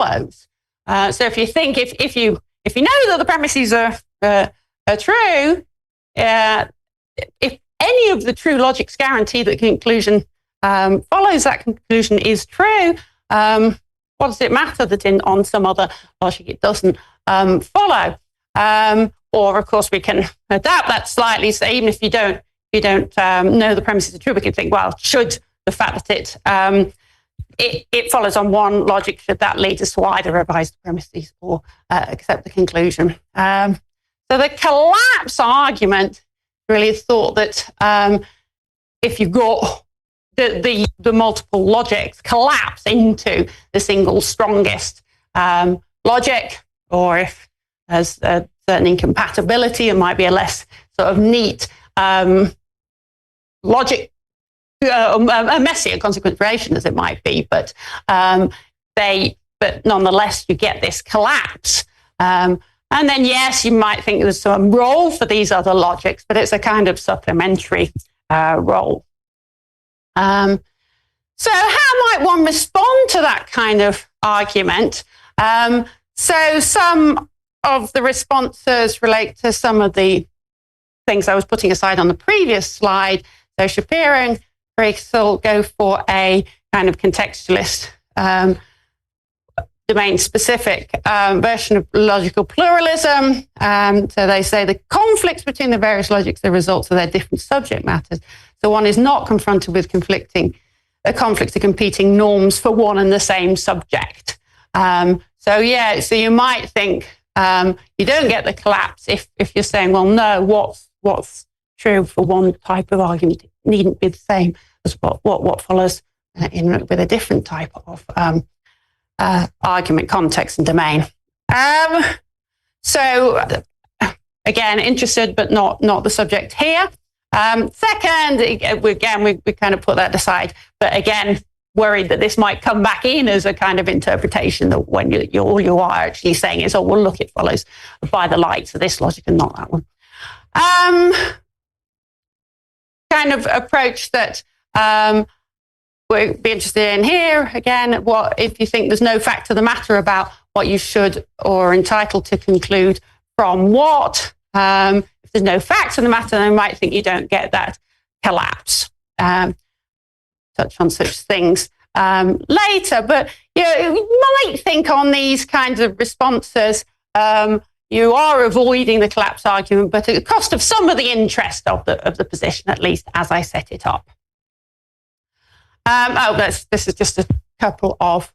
follows. So if you think, if you know that the premises are true, if any of the true logics guarantee that the conclusion follows that conclusion is true, what does it matter that on some other logic it doesn't follow? Or of course we can adapt that slightly. So even if you don't know the premises are true, we can think, well, should the fact that it follows on one logic, should that lead us to either revise the premises or accept the conclusion? So the collapse argument really thought that if you've got the multiple logics collapse into the single strongest logic, or if there's a certain incompatibility, it might be a less sort of neat logic, a messier consequence relation as it might be, but nonetheless you get this collapse. And then yes, you might think there's some role for these other logics, but it's a kind of supplementary role. So how might one respond to that kind of argument? So some of the responses relate to some of the things I was putting aside on the previous slide. So Shapiro and Brixel go for a kind of contextualist, domain-specific version of logical pluralism. So they say the conflicts between the various logics are the results of their different subject matters. So one is not confronted with conflicts of competing norms for one and the same subject. So you might think you don't get the collapse if you're saying, well, no, what's true for one type of argument needn't be the same as what follows with a different type of argument, context, and domain. So again, interested, but not the subject here. Second, we kind of put that aside, but again, worried that this might come back in as a kind of interpretation that when all you are actually saying is, oh, well, look, it follows by the lights of this logic and not that one. Kind of approach that we'd be interested in here. Again, what if you think there's no fact of the matter about what you should or are entitled to conclude from what? If there's no facts of the matter, then you might think you don't get that collapse. Touch on such things later, but you might think on these kinds of responses, you are avoiding the collapse argument, but at the cost of some of the interest of the position, at least as I set it up. This is just a couple of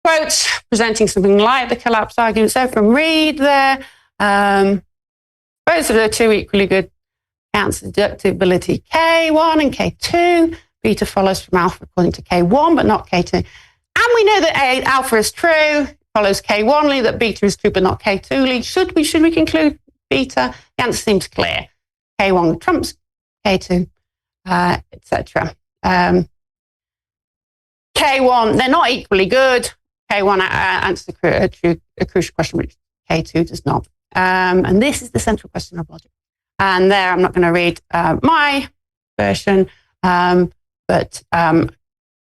quotes presenting something like the collapse argument. So from Reed there, both of the two equally good counts of deductibility K1 and K2. Beta follows from alpha according to K1, but not K2. And we know that alpha is true, follows K1 lead, that beta is true, but not K2 lead. Should we conclude beta? The answer seems clear. K1 trumps K2, etc. K1, they're not equally good. K1 answers a crucial question, which K2 does not. And this is the central question of logic. And there, I'm not going to read my version, but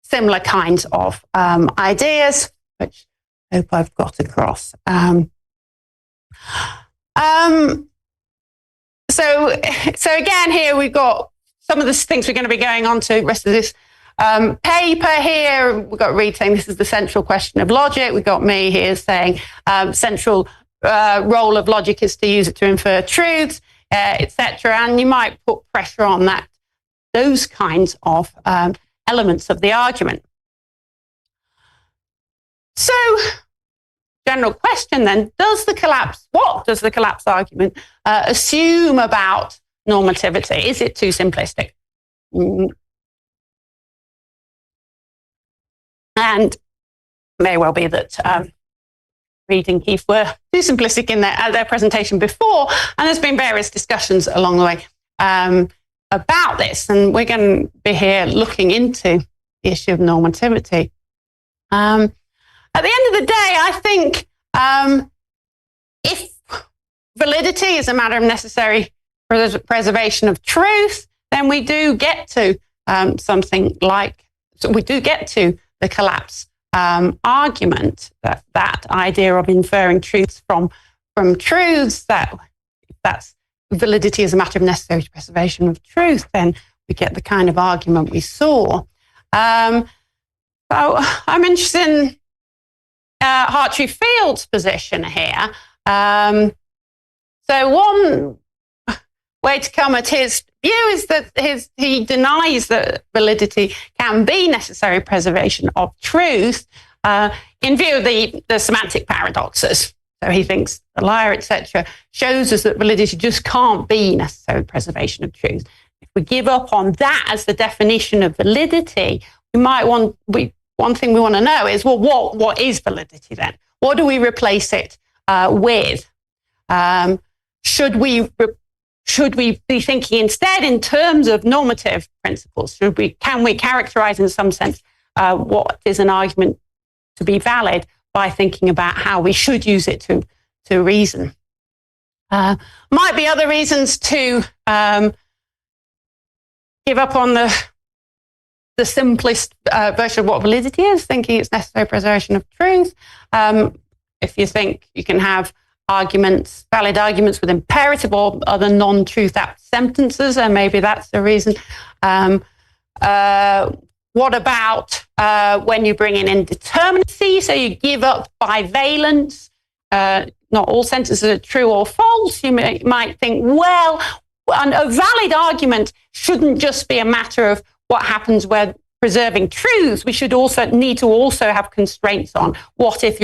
similar kinds of ideas, which I hope I've got across. So again, here we've got some of the things we're going to be going on to the rest of this paper here. We've got Reed saying this is the central question of logic. We've got me here saying central role of logic is to use it to infer truths, etc. And you might put pressure on those kinds of elements of the argument. So, general question then, what does the collapse argument assume about normativity? Is it too simplistic? And it may well be that Reed and Keefe were too simplistic in their presentation before, and there's been various discussions along the way about this, and we're going to be here looking into the issue of normativity. At the end of the day, I think if validity is a matter of necessary preservation of truth, then we do get to something like, so we do get to the collapse argument, that idea of inferring truths from truths, that's validity as a matter of necessary preservation of truth, then we get the kind of argument we saw. So I'm interested in Hartree-Field's position here. So one way to come at his view is that he denies that validity can be necessary preservation of truth in view of the semantic paradoxes. So he thinks the liar, etc., shows us that validity just can't be necessary preservation of truth. If we give up on that as the definition of validity, one thing we want to know is, well, what is validity then? What do we replace it with? Should we be thinking instead in terms of normative principles? Can we characterize in some sense what is an argument to be valid by thinking about how we should use it to reason? Might be other reasons to give up on the simplest version of what validity is, thinking it's necessary preservation of truth. If you think you can have valid arguments with imperative or other non-truth apt sentences, and maybe that's the reason. What about when you bring in indeterminacy? So you give up bivalence. Not all sentences are true or false. You might think, well, a valid argument shouldn't just be a matter of what happens when preserving truths. We should need to have constraints on what if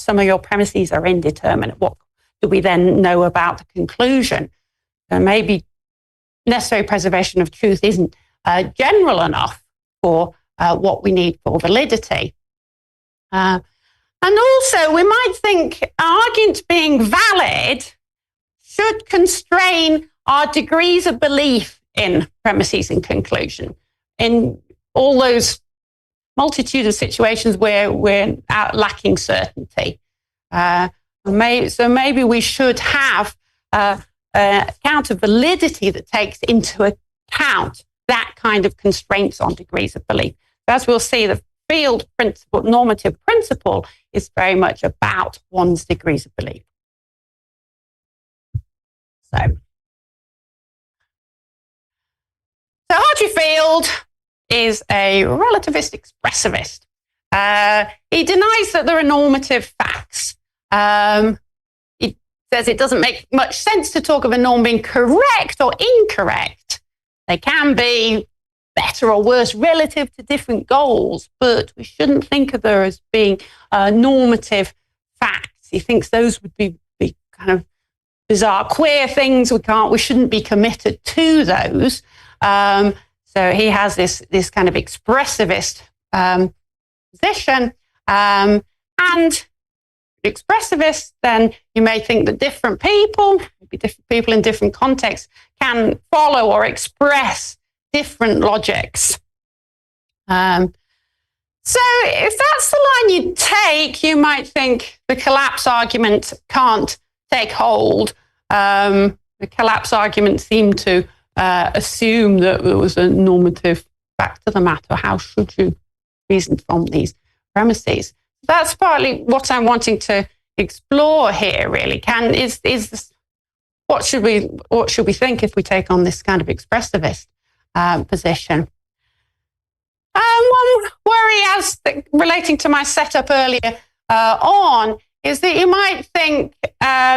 some of your premises are indeterminate. What do we then know about the conclusion? So maybe necessary preservation of truth isn't general enough for what we need for validity. And also, we might think arguments being valid should constrain our degrees of belief in premises and conclusion. In all those multitude of situations where we're lacking certainty. So maybe we should have an account of validity that takes into account that kind of constraints on degrees of belief. As we'll see, the field principle, normative principle, is very much about one's degrees of belief. So Hartree-Field is a relativist expressivist. He denies that there are normative facts. He says it doesn't make much sense to talk of a norm being correct or incorrect. They can be better or worse relative to different goals, but we shouldn't think of them as being normative facts. He thinks those would be kind of bizarre, queer things. We shouldn't be committed to those. So he has this kind of expressivist position. And expressivist, then you may think that different people in different contexts, can follow or express different logics. So if that's the line you take, you might think the collapse argument can't take hold. The collapse argument seemed to assume that there was a normative fact of the matter. How should you reason from these premises? That's partly what I'm wanting to explore here, really. What should we think if we take on this kind of expressivist position? One worry, relating to my setup earlier on, is that you might think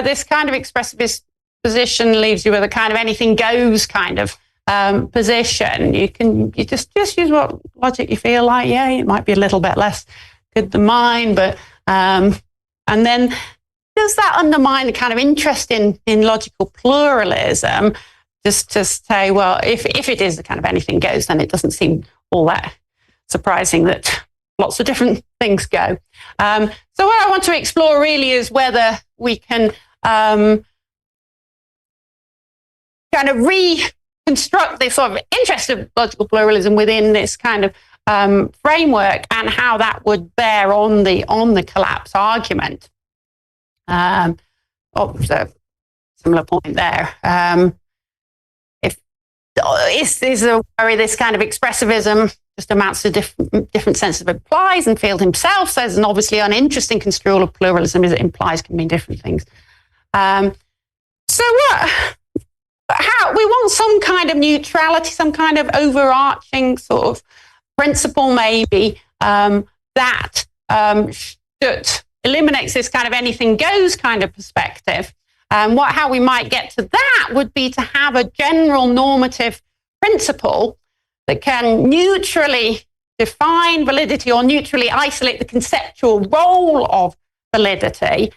this kind of expressivist position leaves you with a kind of anything goes kind of position. You just use what logic you feel like. Yeah, it might be a little bit less good than mine, but and then does that undermine the kind of interest in logical pluralism? Just to say, well, if it is the kind of anything goes, then it doesn't seem all that surprising that lots of different things go. So what I want to explore really is whether we can kind of reconstruct this sort of interest of logical pluralism within this kind of framework, and how that would bear on the collapse argument. So similar point there. Is a worry this kind of expressivism just amounts to different senses of implies, and Field himself says an obviously uninteresting construal of pluralism is that implies can mean different things. So how we want some kind of neutrality, some kind of overarching sort of principle maybe that eliminates this kind of anything goes kind of perspective. How we might get to that would be to have a general normative principle that can neutrally define validity or neutrally isolate the conceptual role of validity,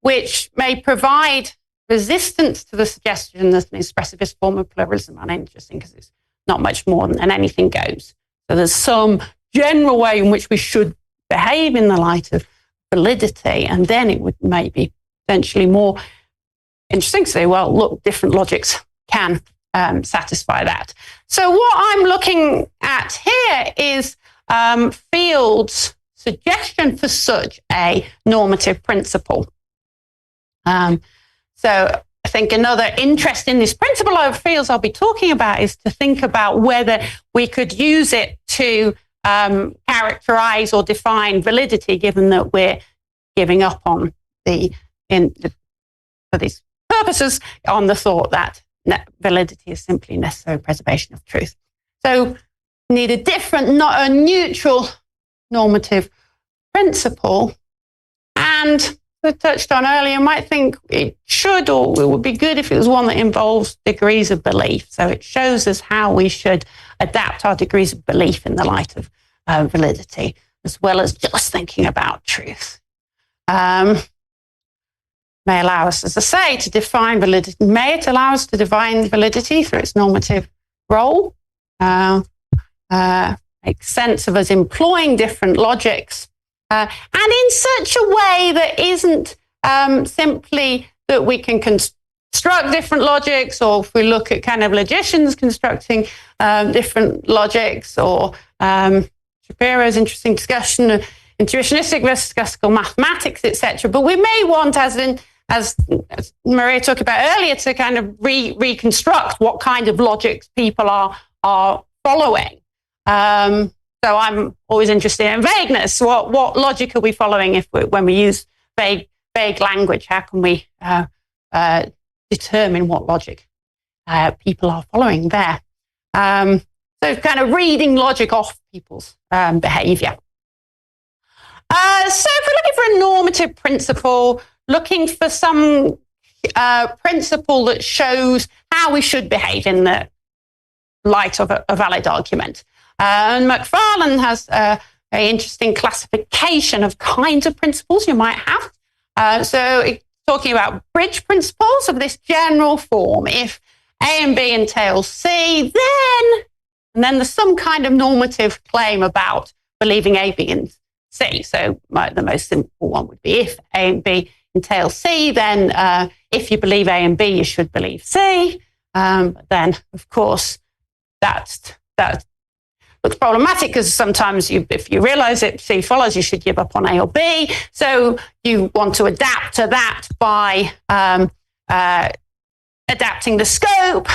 which may provide resistance to the suggestion that an expressivist form of pluralism is uninteresting because it's not much more than anything goes. So there's some general way in which we should behave in the light of validity, and then it would maybe potentially more interesting to say, well, look, different logics can satisfy that. So what I'm looking at here is Field's suggestion for such a normative principle. So I think another interest in this principle of Field's I'll be talking about is to think about whether we could use it to characterize or define validity, given that we're giving up on for these purposes, on the thought that validity is simply necessary preservation of truth. So we need a different, not a neutral normative principle. And as I touched on earlier, I might think it should, or it would be good if it was one that involves degrees of belief. So it shows us how we should adapt our degrees of belief in the light of validity, as well as just thinking about truth. May allow us, as I say, to define validity. May it allow us to define validity through its normative role. Makes sense of us employing different logics, and in such a way that isn't simply that we can construct different logics, or if we look at kind of logicians constructing different logics, or Shapiro's interesting discussion of intuitionistic versus classical mathematics, etc. But we may want, as Maria talked about earlier, to kind of reconstruct what kind of logics people are following. So I'm always interested in vagueness. What logic are we following when we use vague language? How can we determine what logic people are following there? So kind of reading logic off people's behavior. So if we're looking for a normative principle, looking for some principle that shows how we should behave in the light of a valid argument. And McFarlane has a very interesting classification of kinds of principles you might have. So it's talking about bridge principles of this general form. If A and B entails C, then there's some kind of normative claim about believing A, B, and C. So the most simple one would be if A and B entail C, then if you believe A and B, you should believe C. Then, of course, that looks problematic because sometimes if you realize that C follows, you should give up on A or B. So you want to adapt to that by adapting the scope.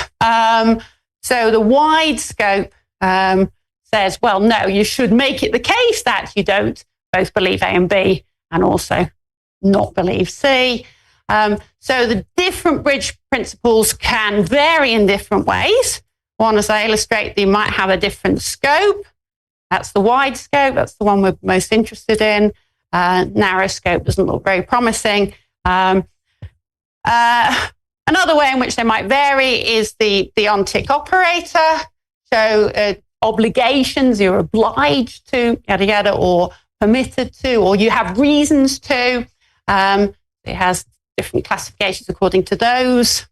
So the wide scope says, well, no, you should make it the case that you don't both believe A and B and also not believe C. So the different bridge principles can vary in different ways. One, as I illustrate, they might have a different scope. That's the wide scope. That's the one we're most interested in. Narrow scope doesn't look very promising. Another way in which they might vary is the on-tick operator. So obligations, you're obliged to, yada, yada, or permitted to, or you have reasons to. It has different classifications according to those.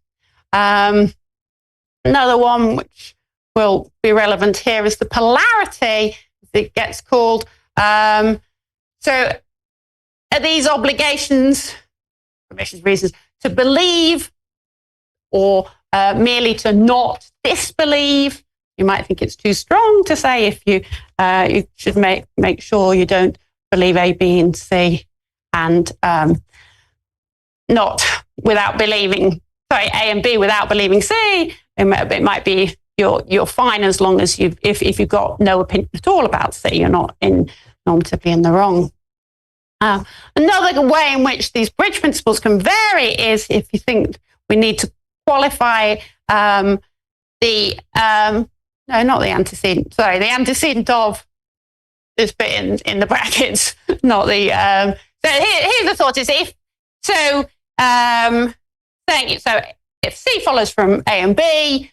Another one which will be relevant here is the polarity, as it gets called. So are these obligations, permissions, reasons, to believe or merely to not disbelieve? You might think it's too strong to say if you should make sure you don't believe A, B, and C, and not without believing, A and B without believing C. It might be you're fine as long as if you've got no opinion at all about C, you're not normatively in the wrong. Another way in which these bridge principles can vary is if you think we need to qualify the antecedent of this bit in the brackets, not the. So here's the thought: is if C follows from A and B,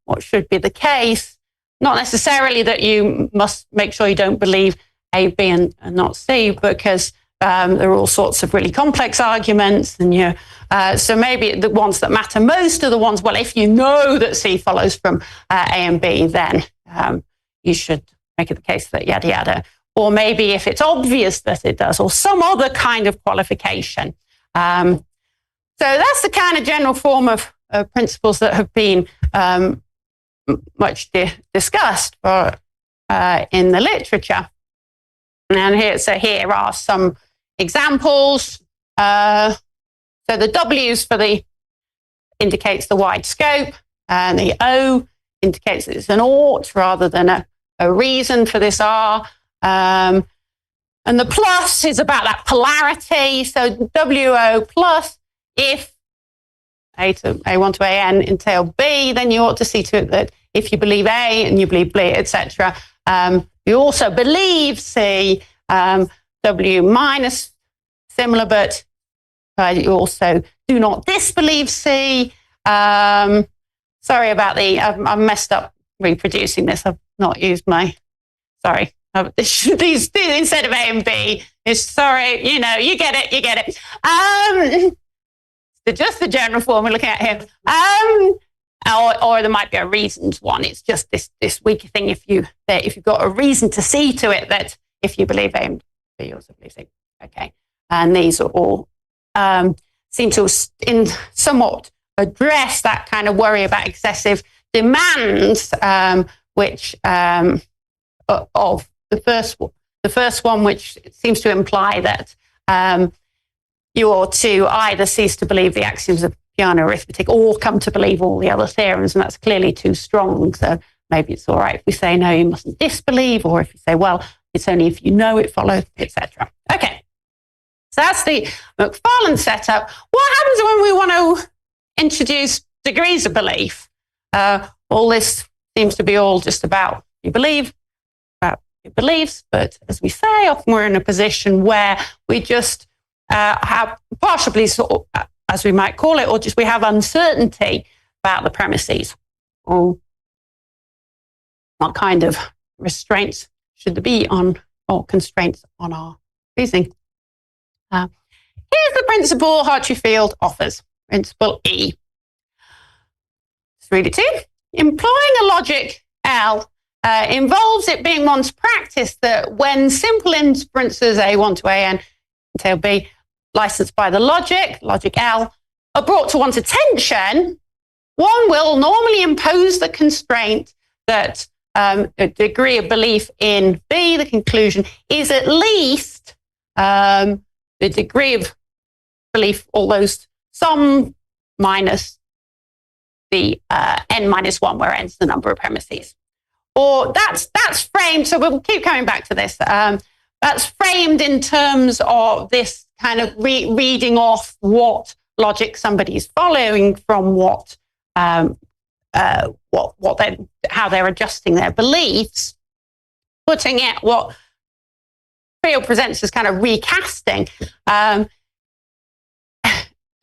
what should be the case? Not necessarily that you must make sure you don't believe A, B, and not C, because there are all sorts of really complex arguments, and so maybe the ones that matter most are the ones. Well, if you know that C follows from A and B, then you should make it the case that yada yada. Or maybe if it's obvious that it does, or some other kind of qualification. So that's the kind of general form of principles that have been much discussed in the literature. And here are some examples. So the W's indicates the wide scope, and the O indicates that it's an ought rather than a reason for this R. And the plus is about that polarity. So WO plus, if A1 to AN entail B, then you ought to see to it that if you believe A and you believe B, etc., you also believe C. W minus, similar, but you also do not disbelieve C. Sorry about I've messed up reproducing this. I've not used sorry. These instead of A and B, sorry, you get it. Just the general form we're looking at here. Or there might be a reasons one. It's just this weaker thing if you've got a reason to see to it that if you believe A and B, you also believe C. Okay. And these are all seem to somewhat address that kind of worry about excessive demands, which of the first one, which seems to imply that you ought to either cease to believe the axioms of Peano arithmetic or come to believe all the other theorems, and that's clearly too strong. So maybe it's all right if we say, no, you mustn't disbelieve, or if you say, well, it's only if you know it follows, etc. Okay, so that's the McFarlane setup. What happens when we want to introduce degrees of belief? All this seems to be all just about you believe, about your beliefs, but as we say, often we're in a position where we just have partial beliefs, as we might call it, or just we have uncertainty about the premises. Or what kind of restraints should there be on, or constraints on our reasoning? Here's the principle Hartree-Field offers, principle E. Let's read it to you. Employing a logic L involves it being one's practice that when simple inferences A1 to AN entail B, licensed by the logic L, are brought to one's attention, one will normally impose the constraint that a degree of belief in B, the conclusion, is at least the degree of belief, all those sum minus the n minus 1, where n is the number of premises. Or that's framed, so we'll keep coming back to this. That's framed in terms of this kind of reading off what logic somebody's following from how they're adjusting their beliefs, putting it what Field presents as kind of recasting. The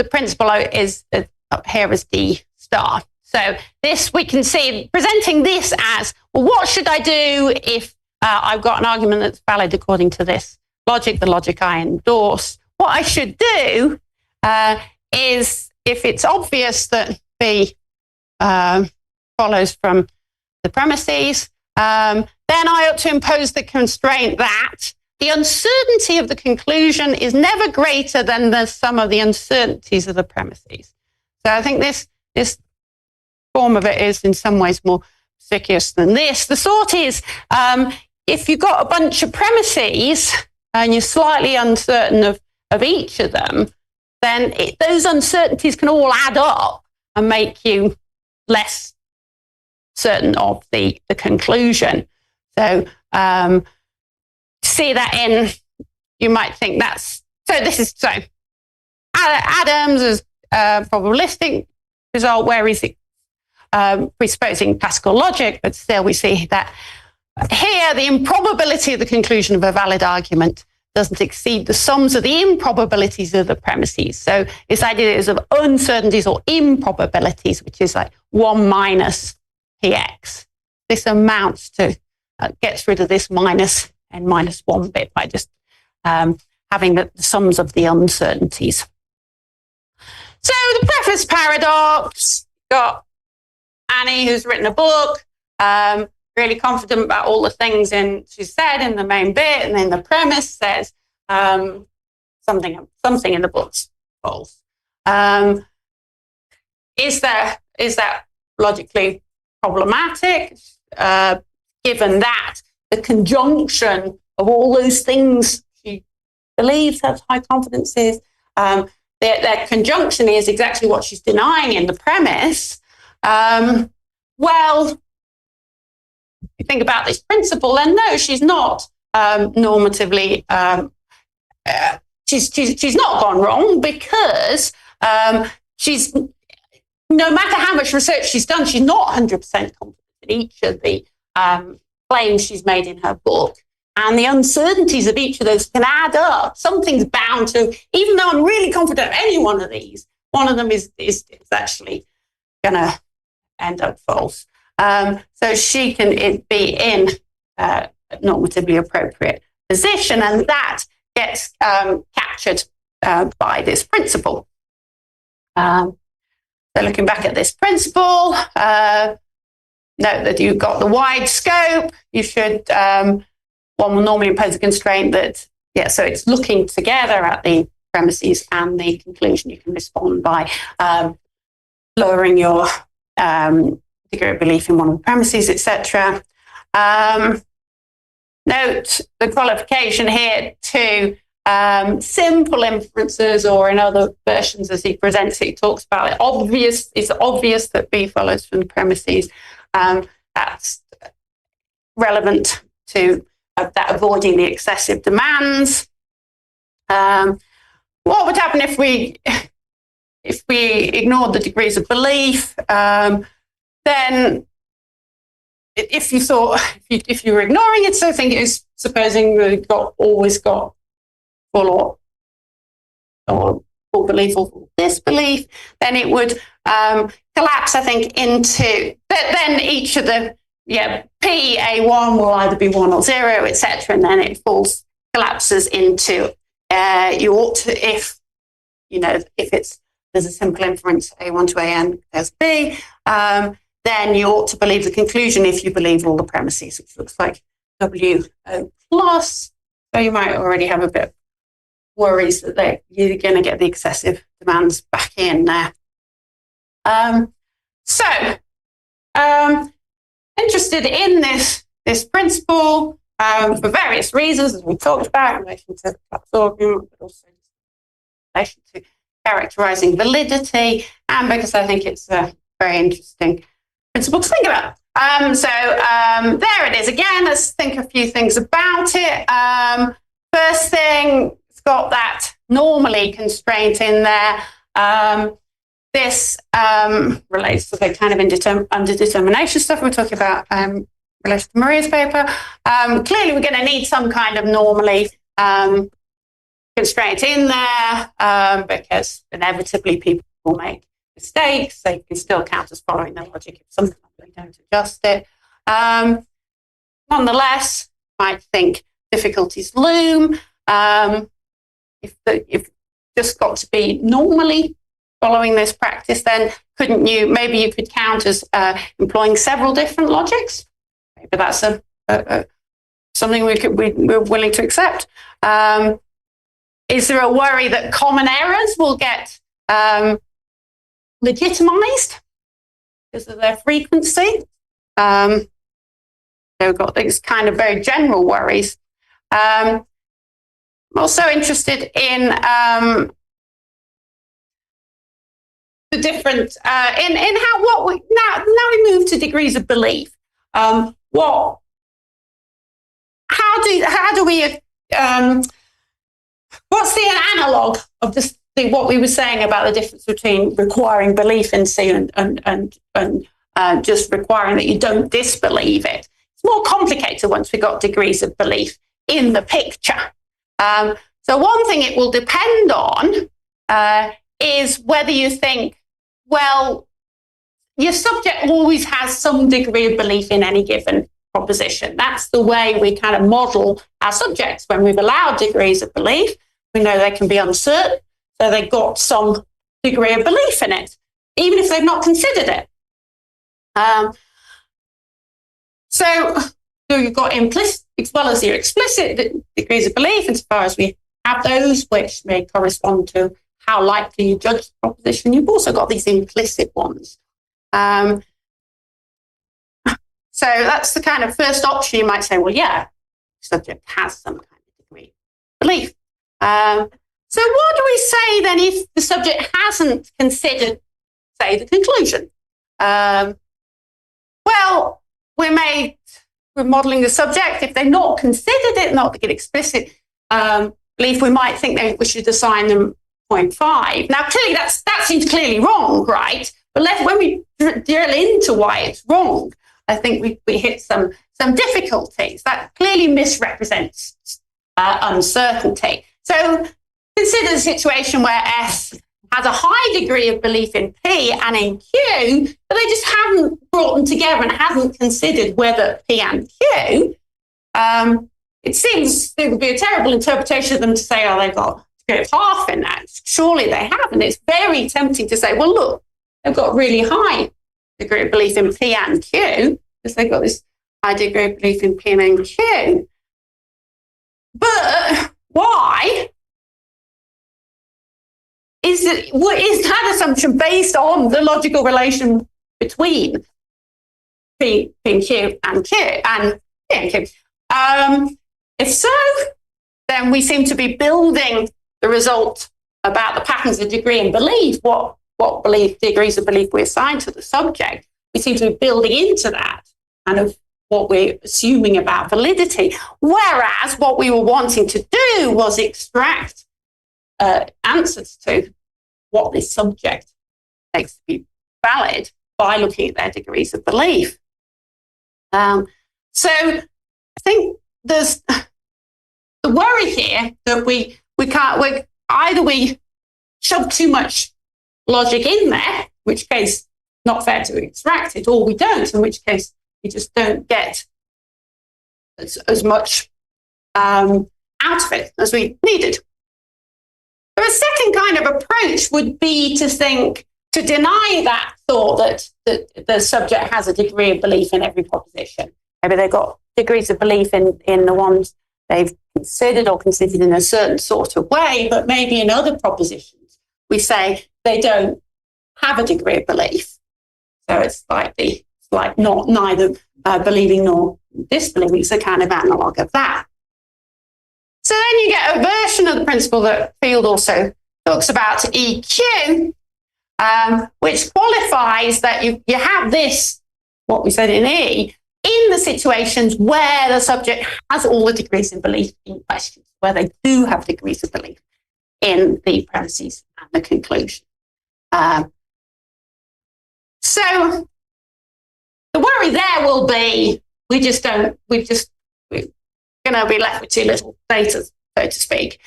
principle is up here as D star. So this we can see presenting this as, well, what should I do if I've got an argument that's valid according to this logic, the logic I endorse? What I should do is, if it's obvious that B follows from the premises, then I ought to impose the constraint that the uncertainty of the conclusion is never greater than the sum of the uncertainties of the premises. So I think this form of it is in some ways more conspicuous than this. The thought is, if you've got a bunch of premises and you're slightly uncertain of each of them, then those uncertainties can all add up and make you less certain of the conclusion. So see that in, you might think that's, so Adams is a probabilistic result, where is it presupposing classical logic, but still we see that here the improbability of the conclusion of a valid argument doesn't exceed the sums of the improbabilities of the premises. So this idea is of uncertainties or improbabilities, which is like 1 minus px. This amounts to, gets rid of this minus and minus 1 bit by just having the sums of the uncertainties. So the preface paradox, got Annie, who's written a book, really confident about all the things she said in the main bit, and then the premise says something in the book's false. Is that logically problematic, given that the conjunction of all those things she believes, has high confidence is, their conjunction is exactly what she's denying in the premise? Well, if you think about this principle, then no, she's not normatively, she's not gone wrong, because she's, no matter how much research she's done, she's not 100% confident in each of the claims she's made in her book. And the uncertainties of each of those can add up. Something's bound to, even though I'm really confident of any one of these, one of them is actually going to end up false. So she can be in a normatively appropriate position, and that gets captured by this principle. So looking back at this principle, note that you've got the wide scope. You should, one will normally impose a constraint that, so it's looking together at the premises and the conclusion. You can respond by lowering your degree of belief in one of the premises, etc. Note the qualification here to simple inferences, or in other versions as he presents it, he talks about it. It's obvious that B follows from the premises. That's relevant to that avoiding the excessive demands. What would happen if we ignored the degrees of belief? Then if you thought, if you were ignoring it, so think it was supposing that always got full or full belief or full disbelief, then it would collapse, I think, into, then each of the, P, A1 will either be 1 or 0, etc., and then it collapses into, you ought to, if there's a simple inference, A1 to AN, there's B, then you ought to believe the conclusion if you believe all the premises, which looks like WO plus. So you might already have a bit of worries that you're going to get the excessive demands back in there. Interested in this principle for various reasons, as we talked about, in relation to class argument, but also in relation to characterizing validity, and because I think it's a very interesting principle to think about. There it is again. Let's think a few things about it. First thing, it's got that normally constraint in there. This relates to the kind of underdetermination stuff we're talking about in relation to Maria's paper. Clearly, we're going to need some kind of normally constraint in there because inevitably people will make mistakes. They can still count as following the logic if sometimes they don't adjust it. Nonetheless, I think difficulties loom. If just got to be normally following this practice, then maybe you could count as employing several different logics. Maybe that's something we're willing to accept. Is there a worry that common errors will get legitimized because of their frequency? We've got these kind of very general worries. I'm also interested in the different in how what we now we move to degrees of belief. How do we what's the analog of this? What we were saying about the difference between requiring belief in C and just requiring that you don't disbelieve it. It's more complicated once we've got degrees of belief in the picture. So one thing it will depend on is whether you think, well, your subject always has some degree of belief in any given proposition. That's the way we kind of model our subjects. When we've allowed degrees of belief, we know they can be uncertain. So they've got some degree of belief in it, even if they've not considered it. So you've got implicit as well as your explicit degrees of belief, insofar as we have those, which may correspond to how likely you judge the proposition. You've also got these implicit ones. So that's the kind of first option. You might say, well, yeah, the subject has some kind of degree of belief. So what do we say then if the subject hasn't considered, say, the conclusion? Well, we're modeling the subject. If they've not considered it, not to get explicit belief, we might think that we should assign them 0.5. Now, clearly, that seems clearly wrong, right? But when we drill into why it's wrong, I think we hit some difficulties. That clearly misrepresents uncertainty. So consider the situation where S has a high degree of belief in P and in Q, but they just haven't brought them together and haven't considered whether P and Q. It seems it would be a terrible interpretation of them to say, oh, they've got half in that. Surely they have. And it's very tempting to say, well, look, they've got really high degree of belief in P and Q because they've got this high degree of belief in P and in Q. But why? Is that assumption based on the logical relation between P and Q and Q and P and Q? If so, then we seem to be building the result about the patterns of degree and belief, what degrees of belief we assign to the subject. We seem to be building into that kind of what we're assuming about validity. Whereas what we were wanting to do was extract answers to what this subject makes to be valid by looking at their degrees of belief. So I think there's the worry here that we shove too much logic in there, in which case not fair to extract it, or we don't, in which case we just don't get as much out of it as we needed. But a second kind of approach would be to deny that thought that the subject has a degree of belief in every proposition. Maybe they've got degrees of belief in the ones they've considered or considered in a certain sort of way, but maybe in other propositions we say they don't have a degree of belief. So it's like not neither believing nor disbelieving. It's a kind of analog of that. So then you get a version of the principle that Field also talks about, EQ, which qualifies that you have this, what we said in E, in the situations where the subject has all the degrees of belief in question, where they do have degrees of belief in the premises and the conclusion. So the worry there will be we're going to be left with too little data, so to speak.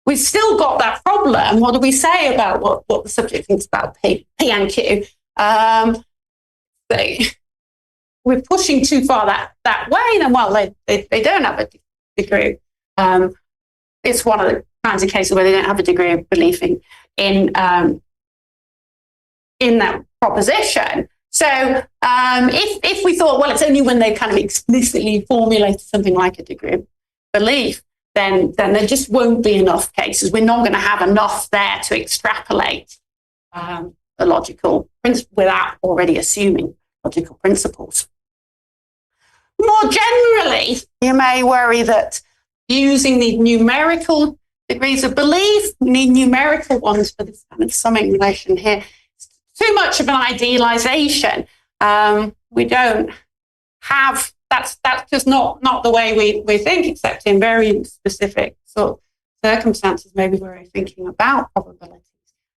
We've still got that problem. What do we say about what the subject thinks about P and Q? We're pushing too far that way, then, well, they don't have a degree. It's one of the kinds of cases where they don't have a degree of belief in that proposition. So if we thought, well, it's only when they kind of explicitly formulated something like a degree of belief, then there just won't be enough cases. We're not going to have enough there to extrapolate the logical principle without already assuming logical principles. More generally, you may worry that using the numerical degrees of belief. We need numerical ones for this kind of summing relation here. It's too much of an idealization. We don't have, that's just not the way we think, except in very specific sort of circumstances, maybe where we're thinking about probabilities.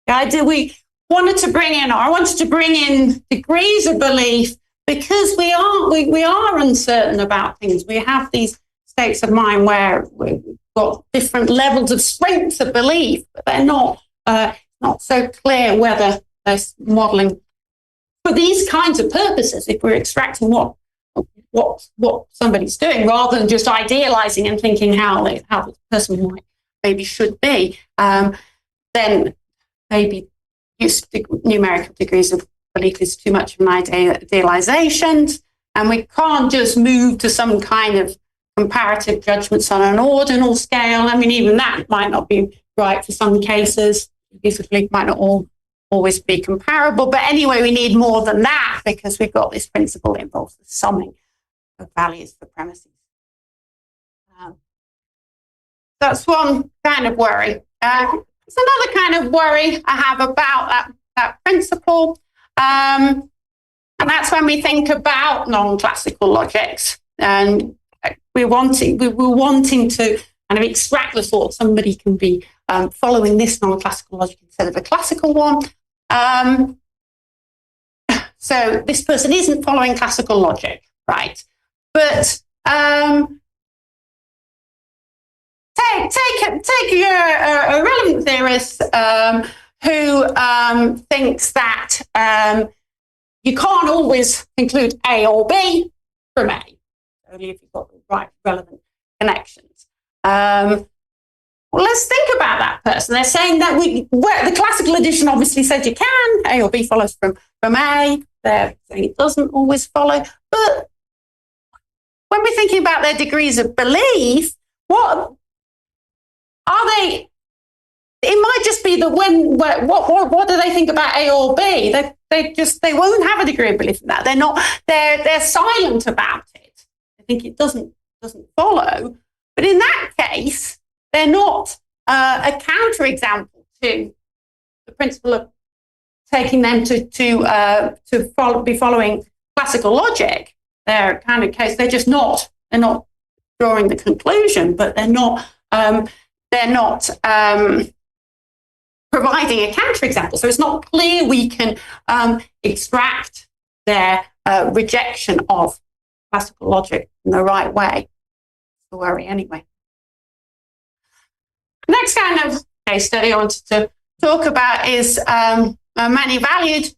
The idea we wanted to bring in, or I wanted to bring in degrees of belief, because we are uncertain about things. We have these states of mind where we've got different levels of strength of belief, but they're not so clear whether they're modeling for these kinds of purposes. If we're extracting what somebody's doing, rather than just idealizing and thinking how the person maybe should be, then maybe numerical degrees of belief is too much of an idealization, and we can't just move to some kind of comparative judgments on an ordinal scale. I mean, even that might not be right for some cases. Degrees of belief might not always be comparable, but anyway, we need more than that, because we've got this principle that involves the summing of values for premises. That's one kind of worry. There's another kind of worry I have about that principle, and that's when we think about non-classical logics, and we're wanting to kind of extract the thought somebody can be following this non-classical logic instead of a classical one. So this person isn't following classical logic, right? But take a relevant theorist who thinks that you can't always conclude A or B from A, only if you've got the right relevant connections. Well, let's think about that person. They're saying that the classical edition obviously said you can, A or B follows from A. They're saying it doesn't always follow. But when we're thinking about their degrees of belief, what are they? It might just be that what do they think about A or B? They won't have a degree of belief in that. They're silent about it. I think it doesn't follow. But in that case, they're not a counterexample to the principle of taking them to be following classical logic. They're a kind of case. They're just not. They're not drawing the conclusion, but they're not providing a counterexample. So it's not clear we can extract their rejection of classical logic in the right way. That's the worry, anyway. Next kind of case study I wanted to talk about is many-valued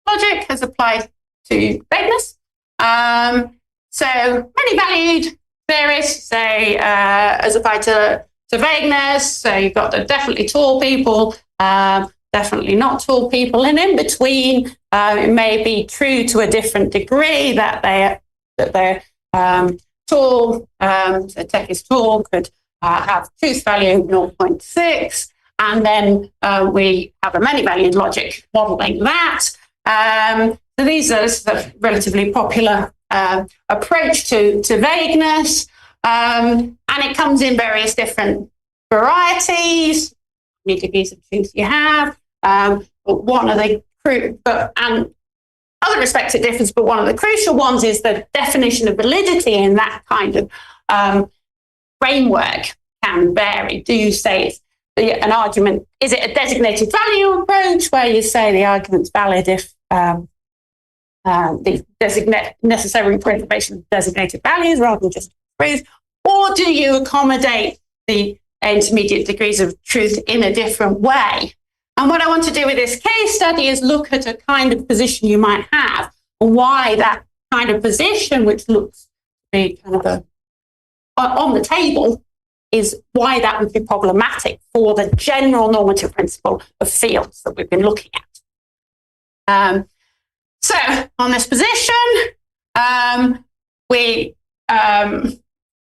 logic as applied to vagueness. So many-valued theorists say as applied to vagueness. So you've got the definitely tall people, definitely not tall people, and in between, it may be true to a different degree that they're tall. So tech is tall, could have truth value 0.6, and then we have a many-valued logic modeling that. So this is a relatively popular approach to vagueness, and it comes in various different varieties, how many degrees of truth you have. But one of the and other respects it differs, but one of the crucial ones is the definition of validity in that kind of framework can vary. Do you say an argument, is it a designated value approach where you say the argument's valid if the necessary information of designated values rather than just truth, or do you accommodate the intermediate degrees of truth in a different way? And what I want to do with this case study is look at a kind of position you might have, and why that kind of position, which looks to be kind of on the table, is why that would be problematic for the general normative principle of fields that we've been looking at. So on this position, we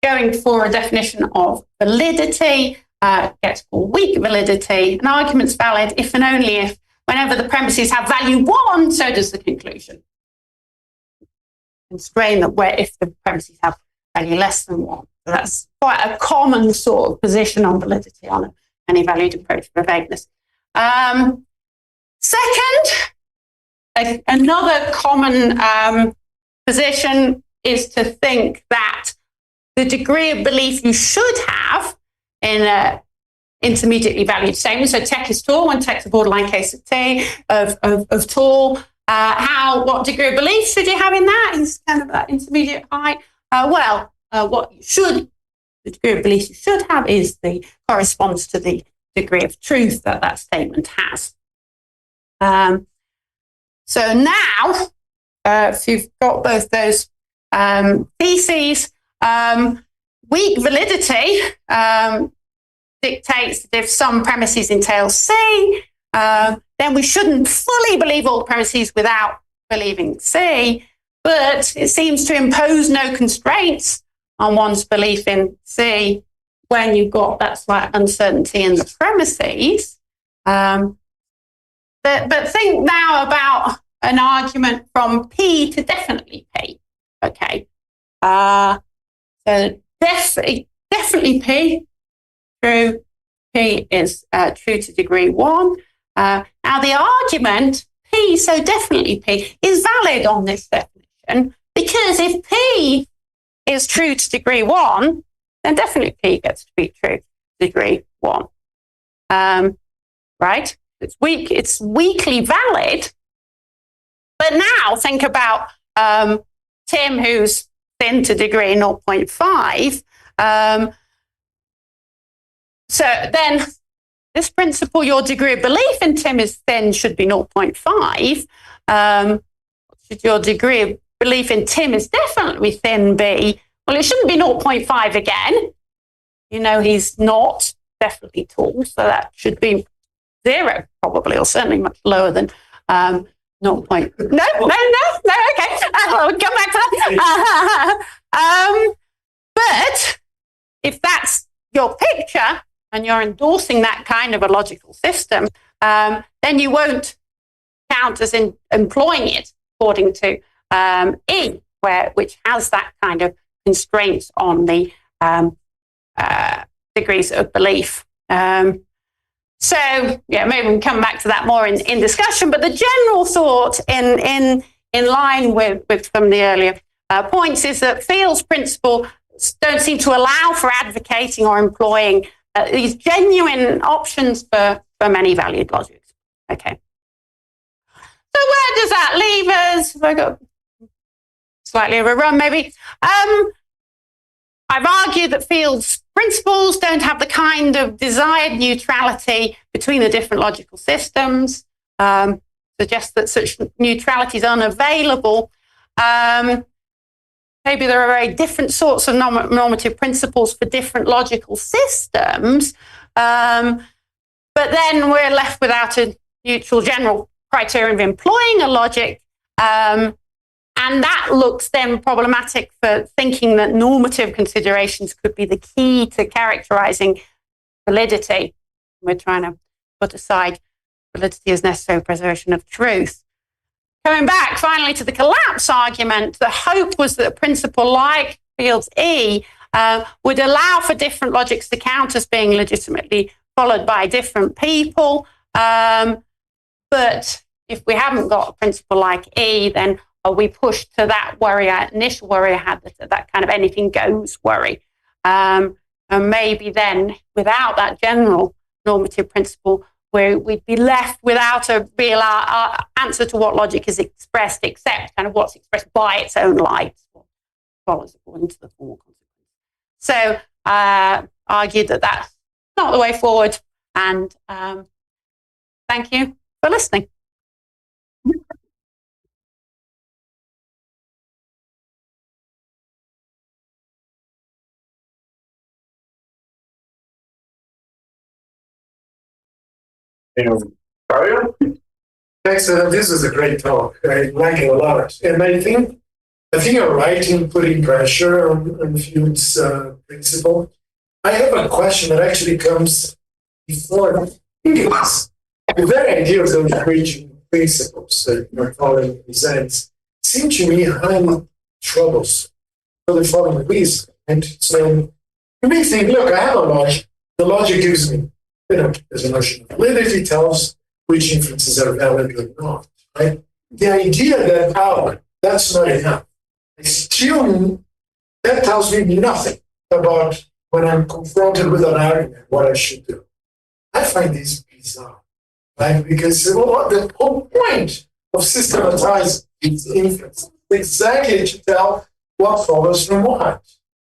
going for a definition of validity, gets called weak validity. An argument's valid if and only if, whenever the premises have value 1, so does the conclusion. Constrain that where if the premises have value less than 1. So that's quite a common sort of position on validity on any valued approach for vagueness. Second, another common position is to think that the degree of belief you should have in an intermediately valued statement, so tech is tall when tech's a borderline case of T, of tall, what degree of belief should you have in that? Is kind of that intermediate height. The degree of belief you should have corresponds to the degree of truth that statement has. So now, if you've got both those theses, weak validity dictates that if some premises entail C, then we shouldn't fully believe all the premises without believing C, but it seems to impose no constraints on one's belief in C when you've got that slight uncertainty in the premises. But think now about an argument from P to definitely P. Okay. So definitely P, true. P is true to degree 1. Now the argument P, so definitely P, is valid on this definition, because if P is true to degree 1, then definitely P gets to be true to degree 1. Right? It's weakly valid. But now think about Tim, who's thin to degree 0.5. So then this principle, your degree of belief in Tim is thin, should be 0.5. Should your degree of belief in Tim is definitely thin be? Well, it shouldn't be 0.5 again. You know, he's not definitely tall, so that should be 0 probably, or certainly much lower than 0. No, okay. We'll come back to that. But if that's your picture and you're endorsing that kind of a logical system, then you won't count as employing it according to E, which has that kind of constraints on the degrees of belief. So, yeah, maybe we can come back to that more in discussion. But the general thought in line with some of the earlier points is that Field's principle don't seem to allow for advocating or employing these genuine options for many valued logics. Okay. So where does that leave us? Have I got slightly overrun, maybe? I've argued that Field's principles don't have the kind of desired neutrality between the different logical systems, suggest that such neutrality is unavailable. Maybe there are very different sorts of normative principles for different logical systems, but then we're left without a neutral general criterion of employing a logic, and that looks then problematic for thinking that normative considerations could be the key to characterizing validity. We're trying to put aside validity as necessary preservation of truth. Coming back finally to the collapse argument, the hope was that a principle like Field's E would allow for different logics to count as being legitimately followed by different people. But if we haven't got a principle like E, then are we pushed to that initial worry I had, that kind of anything goes worry. And maybe then, without that general normative principle, we'd be left without a real answer to what logic is expressed, except kind of what's expressed by its own light, what follows according to the formal consequence. So argued that that's not the way forward. And thank you for listening. Bryan? Thanks. This was a great talk. I like it a lot. And I think you're right in putting pressure on Field's principle. I have a question that actually comes before. I think it's the very idea of those bridging principles that your colleague presents seem to me highly troublesome for the following reason. And so you may think, look, I have a logic. The logic gives me there's a notion of validity, tells which inferences are valid or not, right? The idea that, that's not enough, that tells me nothing about when I'm confronted with an argument, what I should do. I find this bizarre, right? Because the whole point of systematizing inference is exactly to tell what follows from what.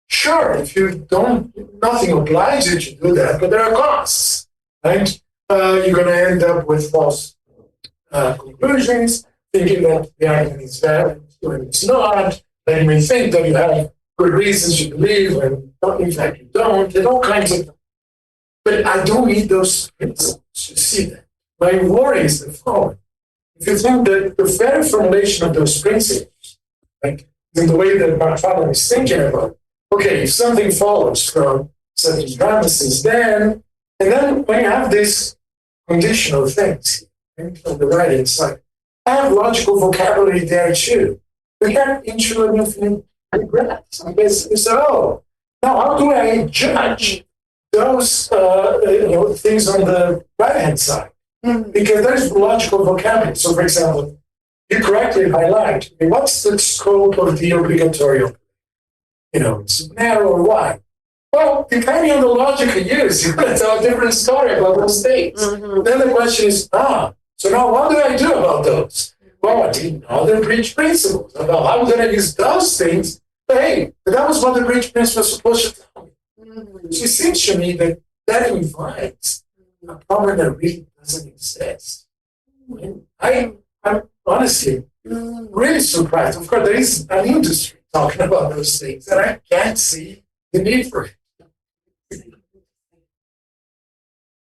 Sure, if you don't, nothing obliges you to do that, but there are costs, right? You're going to end up with false conclusions, thinking that the argument is valid when it's not. Then you may think that you have good reasons to believe, and in fact you don't, and all kinds of. But I don't need those principles to see that. My worry is the following. If you think that the very formulation of those principles, like in the way that Mark is thinking about, okay, if something follows from certain premises, then when you have this conditional things right, on the right hand side, I have logical vocabulary there too. We get into an infinite regret. I basically say, now how do I judge those things on the right hand side? Because there's logical vocabulary. So, for example, you correctly highlight what's the scope of the obligatory. It's narrow or wide. Well, depending on the logic you use, you're going to tell a different story about those things. Mm-hmm. Then the question is, so now what do I do about those? Well, I didn't know the breach principles. How I'm going to use those things. But hey, that was what the breach principle was supposed to tell me. Mm-hmm. It seems to me that invites a problem that really doesn't exist. I'm honestly really surprised. Of course, there is an industry talking about those things, and I can't see the need for it.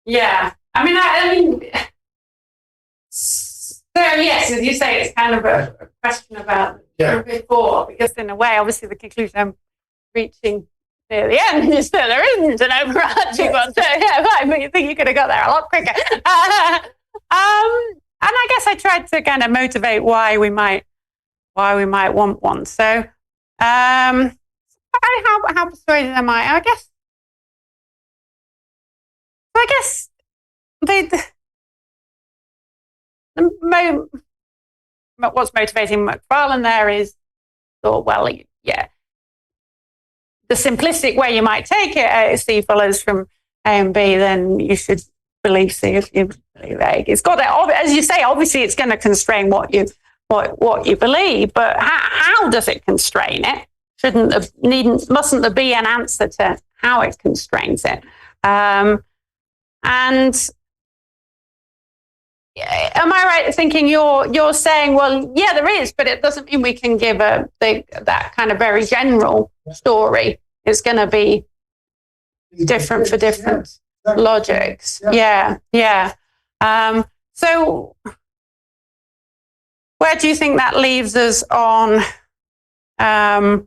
Yeah, I mean, so yes, as you say, it's kind of a question about before, because in a way, obviously, the conclusion I'm reaching near the end is that there isn't an overarching one. So yeah, fine, but you think you could have got there a lot quicker. And I guess I tried to kind of motivate why we might want one. So, how persuaded am I? I guess what's motivating McFarlane there is thought, well, yeah, the simplistic way you might take it, if C follows from A and B, then you should believe C if you believe A. It's got to, as you say, obviously it's going to constrain what you believe, but how does it constrain it? Mustn't there be an answer to how it constrains it? And am I right in thinking you're saying, well, yeah, there is, but it doesn't mean we can give that kind of very general story. It's going to be different for different logics. Yeah. So where do you think that leaves us on? So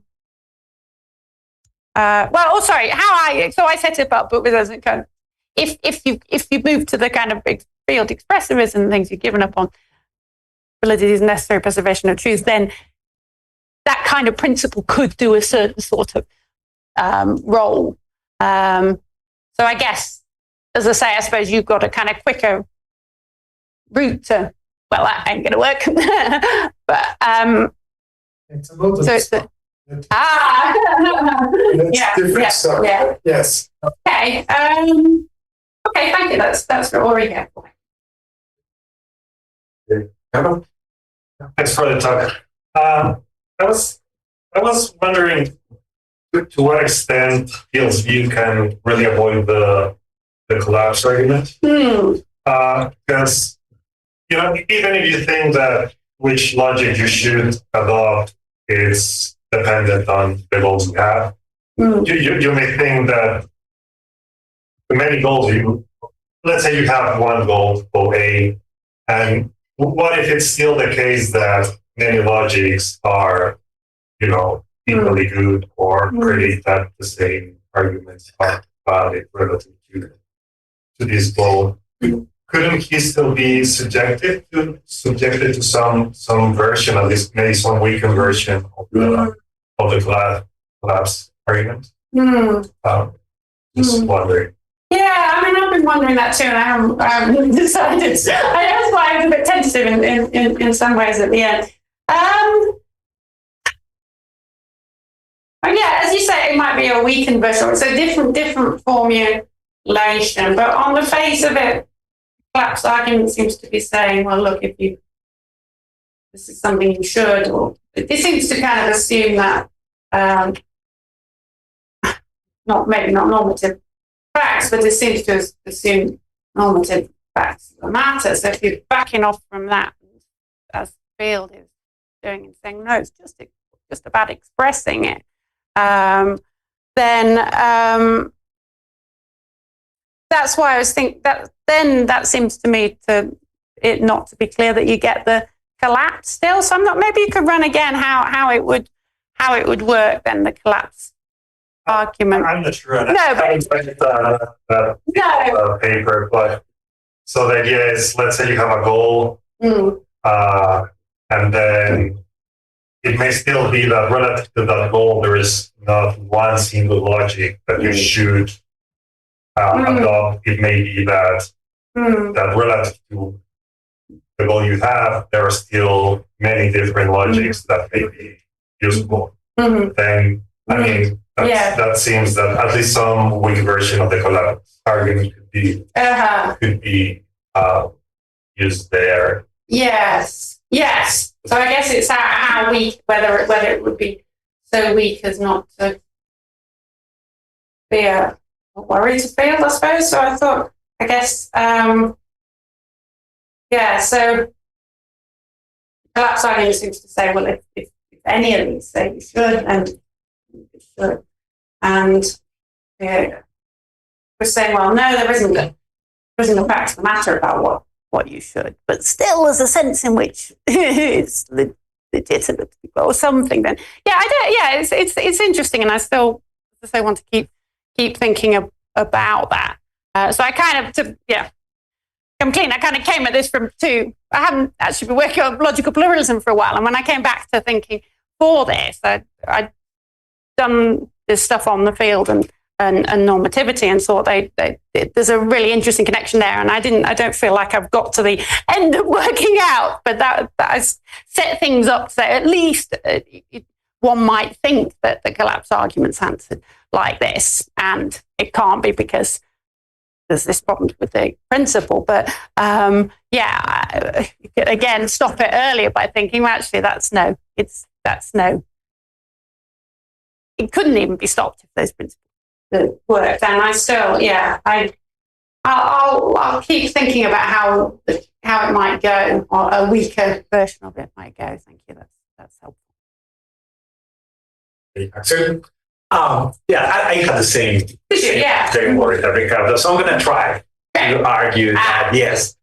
I set it up, but with kind of, if you move to the kind of big field expressivism and things, you've given up on validity is necessary preservation of truth, then that kind of principle could do a certain sort of role. So I guess, as I say, I suppose you've got a kind of quicker route to, well, that ain't going to work. But it's a little so it's different stuff. Yeah. Yes. Okay. Okay, thank you. That's what we're here for. Thanks for the talk. I was wondering to what extent Fields view can really avoid the collapse argument. Because even if you think that which logic you should adopt is dependent on the goals you have, you may think that the many goals let's say you have one goal A, and what if it's still the case that many logics are, equally good or predict that the same arguments are valid relative to this goal? Couldn't he still be subjected to some version of this, maybe some weakened version of the collapse argument? Just wondering. Yeah, I mean, I've been wondering that too, and I haven't decided. That's why I was a bit tentative in some ways at the end. Yeah, as you say, it might be a weakened version. It's a different formulation, but on the face of it, collapse argument seems to be saying, well, look, this is something you should, or it seems to kind of assume that, maybe not normative facts, but it seems to assume normative facts matter. So if you're backing off from that, as the field is doing and saying, no, it's just about expressing it, then that's why I was thinking that seems to me not to be clear that you get the collapse still. So maybe you could run again how it would work then, the collapse argument. I'm not sure. I haven't read the paper, but so the idea is, let's say you have a goal, and then it may still be that relative to that goal, there is not one single logic that you should adopt. It may be that relative to the goal you have, there are still many different logics that may be useful. Then, I mean, that seems that at least some weak version of the collapse argument could be used there. Yes. So I guess it's how weak, whether it would be so weak as not to be a worry to field, I suppose. So I thought, I guess, so collapse argument seems to say, well, if any of these say you should, and you should. And we're saying, well, no, there isn't a fact of the matter about what you should, but still there's a sense in which it's legitimate or something. Then, it's interesting, and I still, as I say, want to keep thinking about that. So I kind of, I'm clean. I kind of came at this from two. I haven't actually been working on logical pluralism for a while, and when I came back to thinking for this, I'd done this stuff on the field and normativity, and thought there's a really interesting connection there. And I don't feel like I've got to the end of working out, but that has set things up so at least one might think that the collapse argument's answered like this, and it can't be because there's this problem with the principle. But again, stop it earlier by thinking, well, actually, it couldn't even be stopped if those principles worked. And I still, I'll keep thinking about how it might go, or a weaker version of it might go. Thank you. That's helpful. Excellent. I had the same word that Ricardo. So I'm going to try to argue that yes,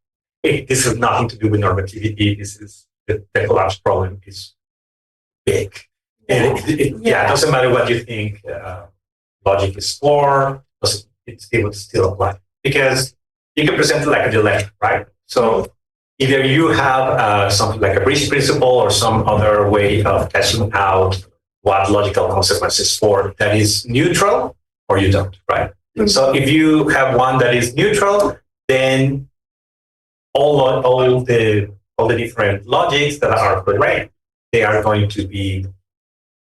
this has nothing to do with normativity. This is the collapse problem is big. It doesn't matter what you think logic is for, it would still apply. Because you can present it like a dilemma, right? So either you have something like a bridge principle or some other way of testing out what logical consequences for that is neutral, or you don't, right? Mm-hmm. So if you have one that is neutral, then all the different logics that are correct, they are going to be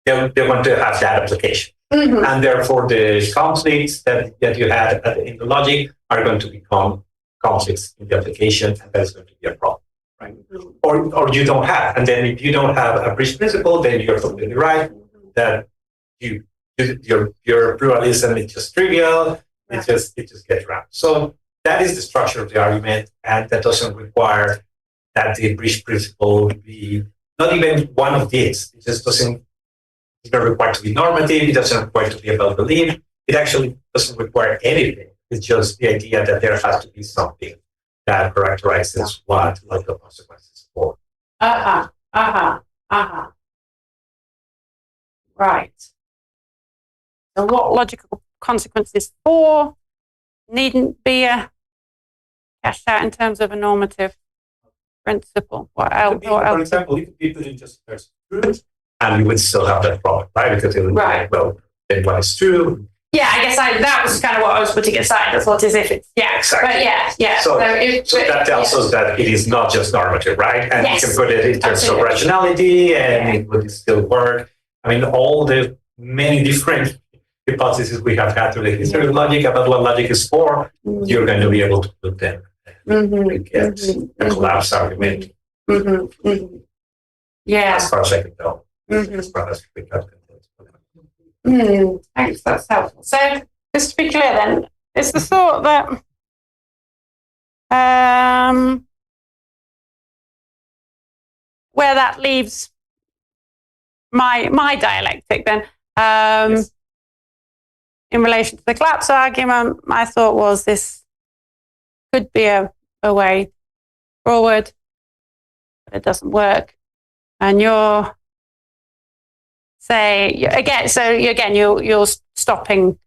they're going to have that application. Mm-hmm. And therefore the conflicts that you had in the logic are going to become conflicts in the application, and that's going to be a problem, right? Or you don't have. And then if you don't have a bridge principle, then you're completely right that your pluralism is just trivial, it just gets around. So that is the structure of the argument, and that doesn't require that the bridge principle be not even one of these. It just doesn't. It's not required to be normative. It doesn't require to be about belief. It actually doesn't require anything. It's just the idea that there has to be something that characterizes what logical consequences for. Right. So what logical consequences for needn't be cashed out in terms of a normative principle. What else? For example, you could be putting just there's truth, and you would still have that problem, right? Because it would be like, well, then what is true? Yeah, I guess that was kind of what I was putting aside. I thought as if it's, Exactly. But yeah. So that tells us that it is not just normative, right? And you can put it in terms of rationality, and it would still work. I mean, all the many different hypotheses we have had through the history of logic about what logic is for, you're going to be able to put them and get a collapse argument. Yeah. As far as I can tell. As far as we can tell. Thanks, that's helpful. So, just to be clear then, it's the thought that where that leaves my dialectic then, in relation to the collapse argument, my thought was this could be a way forward, but it doesn't work. And you're you're stopping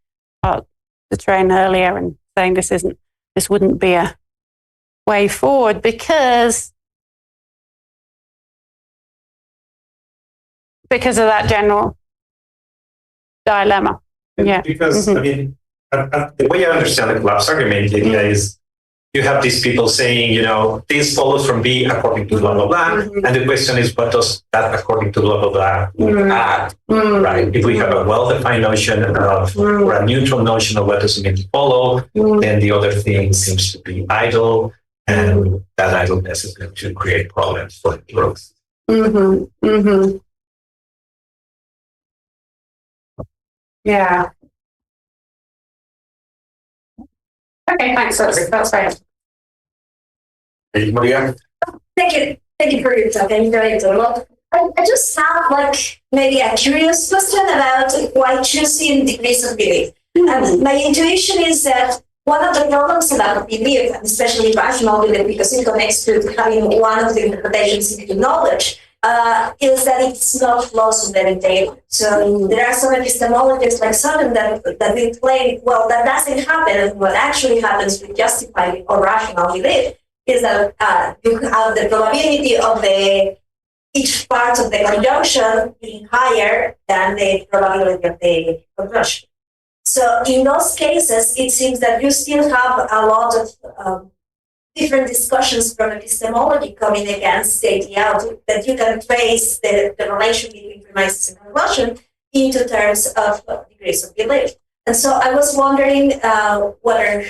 the train earlier and saying this wouldn't be a way forward because of that general dilemma. Yeah. Because, I mean, the way I understand the collapse argument, the idea is you have these people saying, this follows from B according to blah, blah, blah. And the question is, what does that according to blah, blah, blah add? Right? If we have a well-defined notion or a neutral notion of what does it mean to follow, then the other thing seems to be idle. And that idleness is going to create problems for growth. Yeah. Okay, thanks. That's great. Maria? Thank you for your talk. I enjoyed it a lot. I just have maybe a curious question about why choosing degrees of belief. And my intuition is that one of the problems about belief, and especially rational belief, because it connects to having one of the interpretations into knowledge, is that it's not lost on the data. So there are some epistemologists like Cerón that will claim, well, that doesn't happen. What actually happens with justified or rational belief is that you have the probability of each part of the conjunction being higher than the probability of the conjunction. So in those cases, it seems that you still have a lot of different discussions from epistemology coming against the idea that you can trace the relation between premises and conclusion into terms of degrees of belief. And so I was wondering whether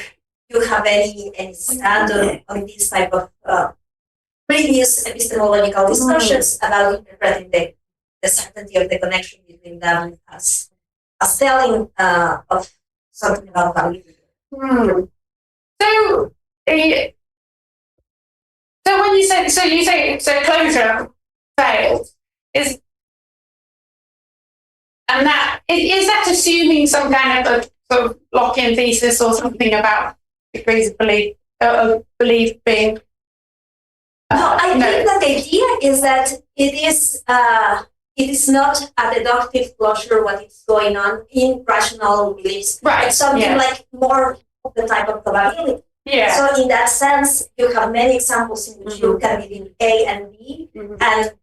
you have any stand on this type of previous epistemological discussions about interpreting the certainty of the connection between them as telling of something about validity. So when you say closure failed, is that assuming some kind of a sort of lock-in thesis or something about degrees of belief being? No, I think that the idea is that it is not a deductive closure what is going on in rational beliefs. Right. It's something like more of the type of probability. Yeah. So in that sense, you have many examples in which you can between A and B, and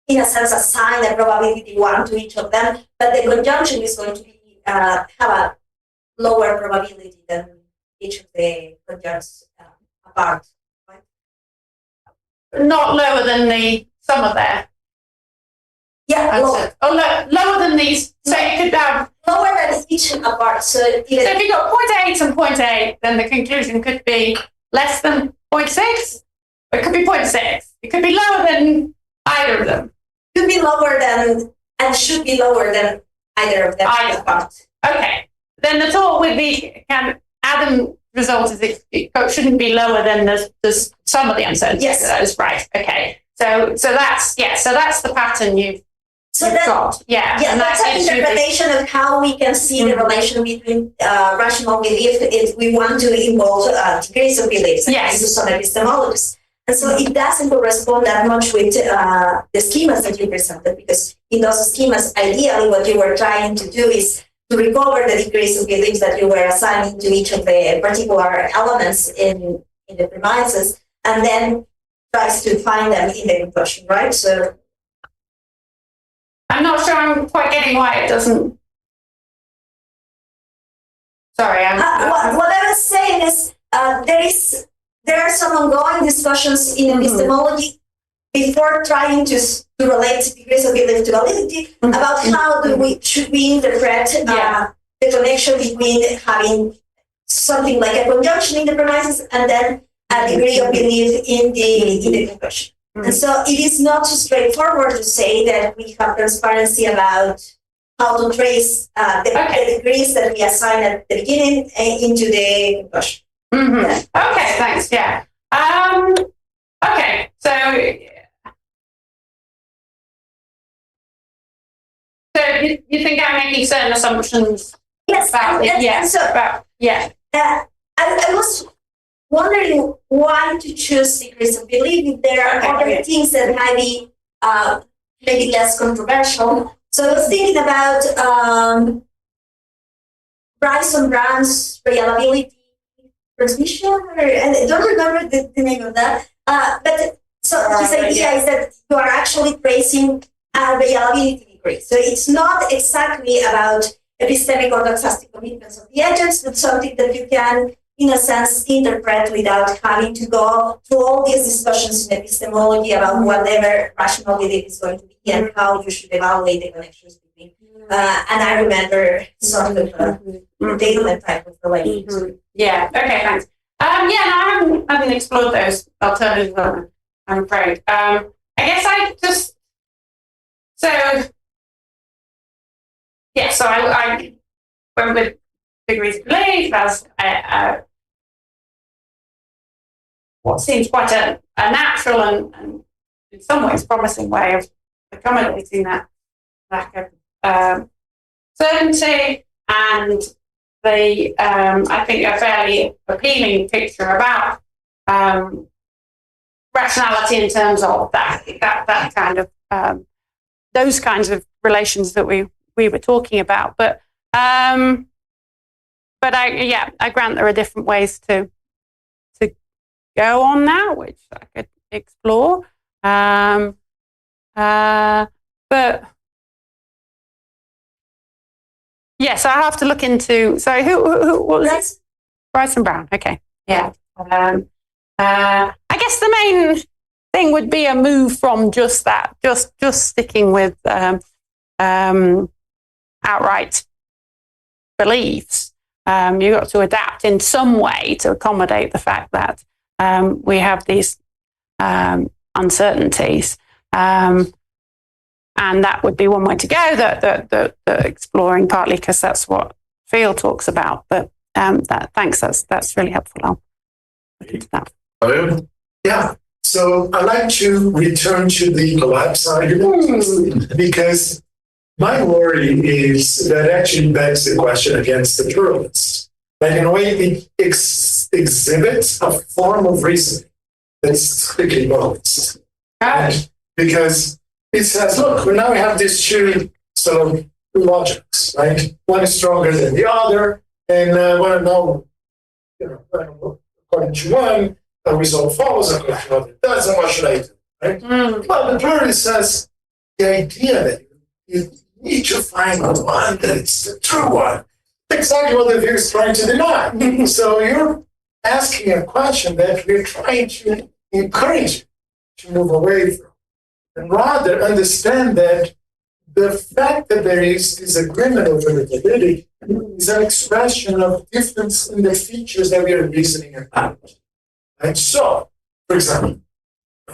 in a sense assign a probability 1 to each of them, but the conjunction is going to be have a lower probability than each of the conjuncts apart. Right? Not lower than the sum of their. Yeah, lower than these. So you could have lower than each apart. So if you got 0.8 and 0.8, then the conclusion could be less than 0.6. Or it could be 0.6. It could be lower than either of them. Could be lower than and should be lower than either of them. Apart. Okay. Then the thought with the Adam result is it shouldn't be lower than the sum of the uncertainty. Yes, that is right. Okay. So that's the pattern you've got. Yeah. And that's an interpretation of how we can see the relation between rational belief if we want to involve degrees of beliefs and do some epistemologies. And so it doesn't correspond that much with the schemas that you presented, because in those schemas, ideally what you were trying to do is to recover the degrees of beliefs that you were assigning to each of the particular elements in the premises, and then tries to find them in the conclusion, right? So I'm not sure I'm quite getting why it doesn't Sorry. What I was saying is there are some ongoing discussions in epistemology before trying to relate degrees of belief to validity about how should we interpret the connection between having something like a conjunction in the premises and then a degree of belief in the conclusion. And so it is not so straightforward to say that we have transparency about how to trace the degrees that we assign at the beginning into the conclusion. Okay, thanks. Yeah. Okay, so you think I'm making certain assumptions? Yes. About it? Yeah. I was wondering why to choose degrees of belief if there are other things that might be maybe less controversial. So I was thinking about Bryson Brown's reliability transmission, I don't remember the name of that. But so his idea is that you are actually tracing a reliability degree. So it's not exactly about epistemic or doxastic commitments of the agents, but something that you can, in a sense, interpret without having to go through all these discussions in epistemology about whatever rational belief is going to be and how you should evaluate the connections between. And I remember sort of data type of relations. Yeah. Okay. Thanks. No, I haven't explored those alternatives. I'm afraid. I guess I just so I went with degrees of belief as what seems quite a natural and in some ways promising way of accommodating that lack of certainty and the I think a fairly appealing picture about rationality in terms of that kind of those kinds of relations that we were talking about. But I grant there are different ways to go on that, which I could explore. But yes, I have to look into. So who was Bryson Brown? Okay, yeah. I guess the main thing would be a move from just that, just sticking with outright beliefs. You've got to adapt in some way to accommodate the fact that we have these uncertainties. And that would be one way to go, the exploring, partly because that's what Field talks about. But thanks, that's really helpful. I'll look into that. Yeah. So I'd like to return to the collapse argument because my worry is that actually begs the question against the pluralists. But in a way, it exhibits a form of reasoning that's strictly modalist. Because it says, look, now we have these two sort of logics, right? One is stronger than the other, and I want to know, according to one, a result follows, according to another it doesn't, what should I do, right? Well, the pluralist says the idea that you need to find one that it's the true one. Exactly what the view is trying to deny. So you're asking a question that we're trying to encourage you to move away from. And rather understand that the fact that there is disagreement over reliability is an expression of difference in the features that we are reasoning about. And so, for example,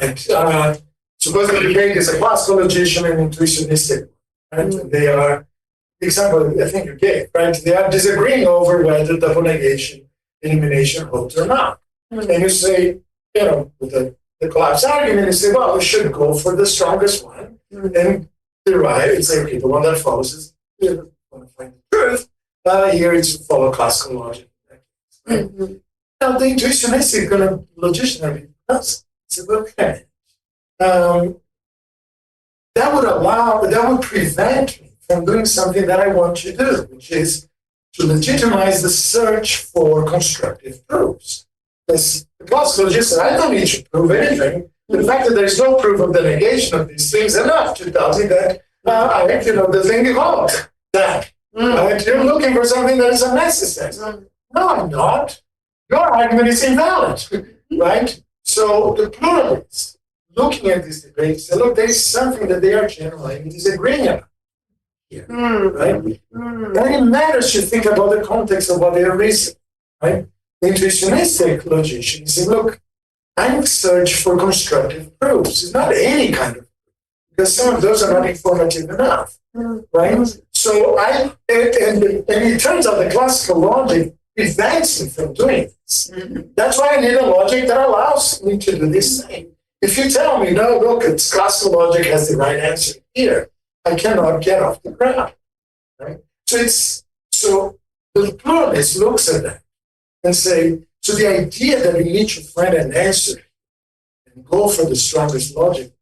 suppose the debate is a classical logician and intuitionistic. Right? They are, the example I think you gave, right? They are disagreeing over whether double negation elimination holds or not. And you say, with the collapse argument, you say, well, we should go for the strongest one and derive and say, okay, the one that follows is want to find the truth. Here it's to follow classical logic. Right? Now, the intuitionistic logician does. It's okay. That would prevent me from doing something that I want to do, which is to legitimize the search for constructive proofs. Because the classical logician, I don't need to prove anything. The fact that there's no proof of the negation of these things enough to tell me that the thing holds. That Right? You're looking for something that is unnecessary. No, I'm not. Your argument is invalid, right? So the pluralists, looking at this debate, say, look, there is something that they are generally disagreeing about here, right? And it matters to think about the context of what they are reasoning, right? The intuitionistic logician say, look, I'm searching for constructive proofs. It's not any kind of proof, because some of those are not informative enough, right? So and it turns out the classical logic prevents me from doing this. That's why I need a logic that allows me to do this thing. If you tell me, no, look, it's classical logic has the right answer here, I cannot get off the ground, right? So the pluralist looks at that and say, so the idea that we need to find an answer and go for the strongest logic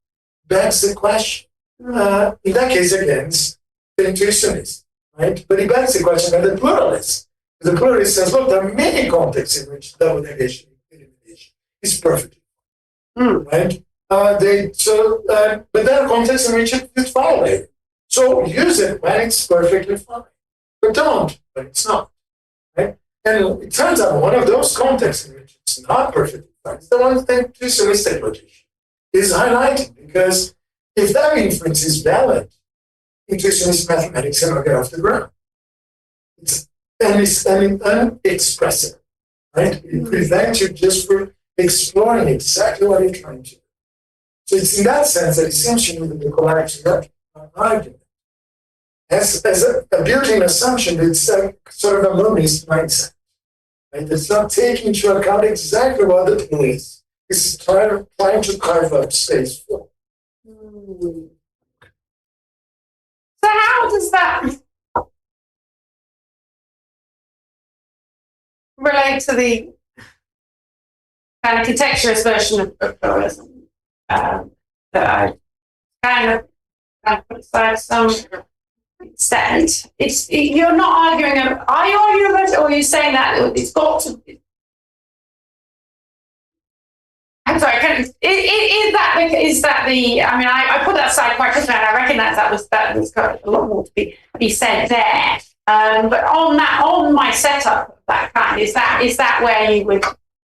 begs the question. In that case, against the intuitionist, right? But it begs the question of the pluralist. The pluralist says, look, there are many contexts in which double negation elimination is perfect. Right? But there are contexts in which it's violated. So use it when it's perfectly fine. But don't when it's not. Right? And it turns out one of those contexts in which it's not perfectly fine is the one that the intuitionistic logician is highlighting. Because if that inference is valid, intuitionist mathematics cannot get off the ground. It's unexpressive. Right? It prevents you just from exploring exactly what you're trying to do. So it's in that sense that it seems to me that the collapse argument has a built-in assumption that it's sort of a monist mindset. Right? It's not taking into account exactly what the thing is. It's trying to carve up space for. So how does that relate to the kind of contextualist version of pluralism that I kind of put aside some extent? You're not arguing. Are you arguing about it, or are you saying that it's got to? I'm sorry. Is that the? I mean, I put that aside quite quickly, and I recognise that was got a lot more to be said there. But on my setup of that kind, is that where you would?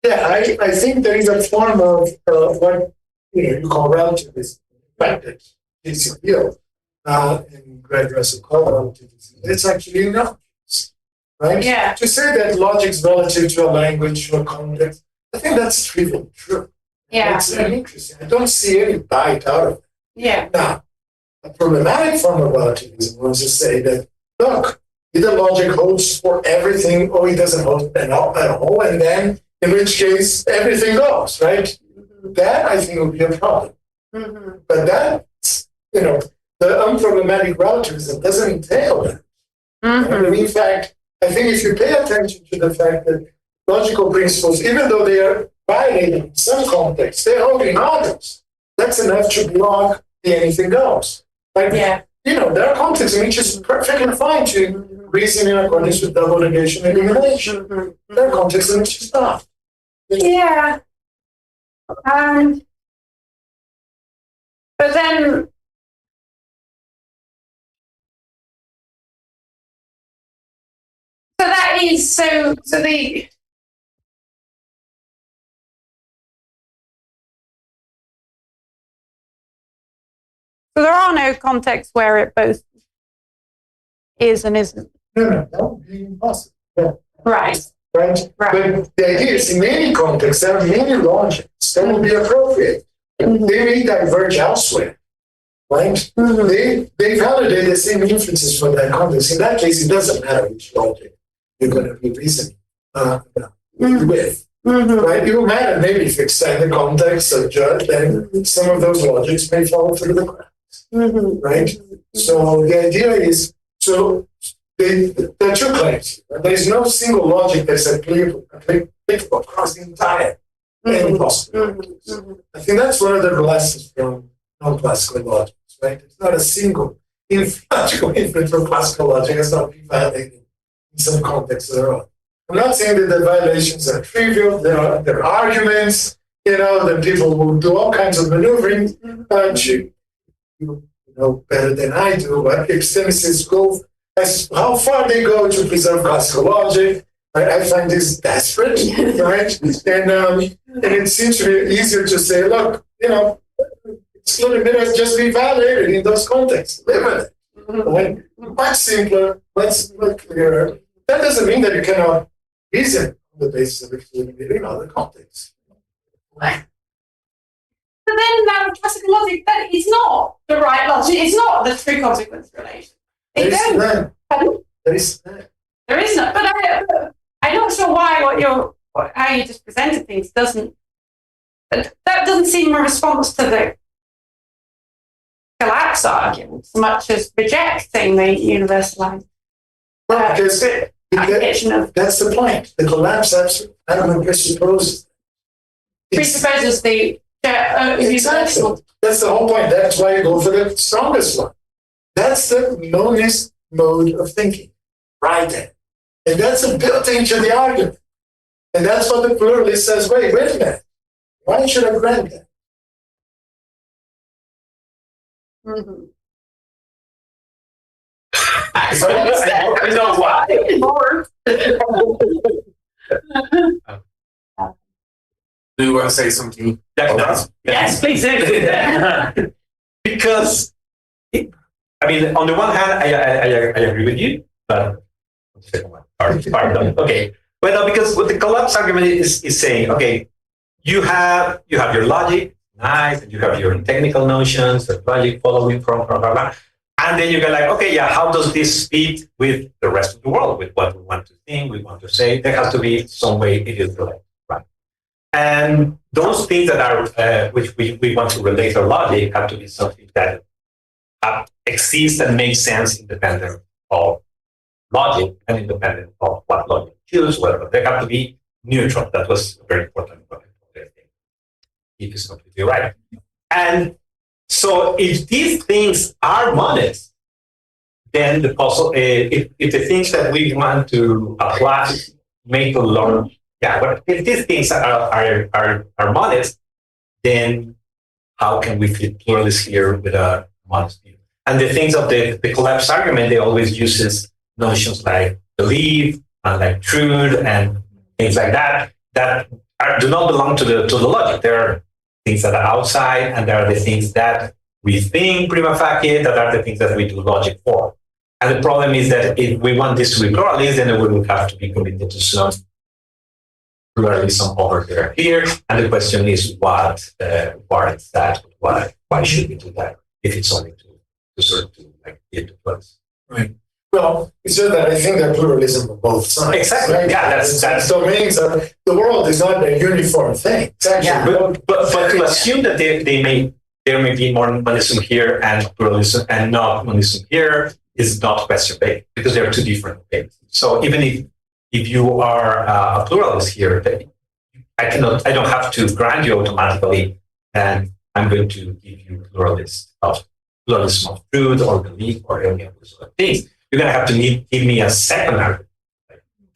Yeah, I think there is a form of what you call relativism, that is a field in Greg Russell called relativism. It's actually not, right? Yeah. To say that logic is relative to a language, to a context, I think that's trivial true. Yeah. It's very interesting. I don't see any bite out of it. Yeah. Now, a problematic form of relativism was to say that, look, either logic holds for everything or it doesn't hold at all, and then in which case everything goes, right? That I think would be a problem. But that's, the unproblematic relativism doesn't entail that. And in fact, I think if you pay attention to the fact that logical principles, even though they are violated in some contexts, they hold in others. That's enough to block the anything goes. Like, there are contexts in which it's perfectly fine to reason in accordance with double negation and elimination. There are contexts in which it's not. Yeah. But then, so that is so the. So there are no contexts where it both is and isn't. No, that would be impossible. Yeah. Right. Right? But the idea is in many contexts, there are many logics that will be appropriate. They may diverge elsewhere. Right? They validate the same inferences for that context. In that case, it doesn't matter which logic you're going to be reasoning with. Right? It will matter maybe if you extend the context of judge, then some of those logics may fall through the cracks. Right? So the idea is, there are two claims. There is no single logic that's applicable across the entire possibilities. I think that's one of the lessons from non-classical logic, right? It's not a single logical inference from classical logic has not been violated in some contexts at all. I'm not saying that the violations are trivial. There are arguments, that people will do all kinds of maneuvering. You know better than I do, but epistemists go as how far they go to preserve classical logic. I find this desperate, right? And it seems to be easier to say, look, excluded minutes just be validated in those contexts. Live with it. Right? Much simpler, much clearer. That doesn't mean that you cannot reason on the basis of excluded in other contexts. But then classical logic, that is not the right logic. It's not the true consequence relation. There is none. There is none. There is not. But I'm not sure why how you just presented things doesn't. That doesn't seem a response to the collapse argument so much as rejecting the universalized. Well, because that's the point. The collapse argument presupposes the exactly. That's the whole point. That's why you go for the strongest one. That's the monist mode of thinking, right there. And that's built into the argument. And that's what the pluralist says, wait a minute. Why should I grant that? Mm-hmm. I know why. More. Do you want to say something? Yes, please do. Because, on the one hand, I agree with you, but the second one, okay. Well, no, because what the collapse argument is saying, okay, you have your logic, nice, and you have your technical notions, the logic following from blah, blah, blah. And then you go like, okay, yeah, how does this fit with the rest of the world, with what we want to think, we want to say? There has to be some way it is related, right? And those things that are, which we want to relate our logic, have to be something that exists and makes sense independent of logic and independent of what logic choose, whatever. They have to be neutral. That was very important. If it's completely right. And so if these things are monists, then the puzzle, if the things that we want to apply, make a learn, but if these things are monists, then how can we fit pluralists here with a monist view? And the things of the collapse argument, they always uses notions like belief and like truth and things like that do not belong to the logic. There are things that are outside, and there are the things that we think prima facie, that are the things that we do logic for. And the problem is that if we want this to be pluralist, then we will have to be committed to some pluralism over there here. And the question is, what is that? Why should we do that if it's only to sort of get to place? Right. Well, it's just that I think that pluralism on both sides. Exactly. Right? Yeah, that's domains. The world is not a uniform thing. It's actually but to assume that there may be more monism here and pluralism and not monism here is not question-based, because they are two different things. So even if you are a pluralist here, I don't have to grant you automatically, and I'm going to give you pluralism of truth or belief or any of those other things. You're going to have to give me a second argument,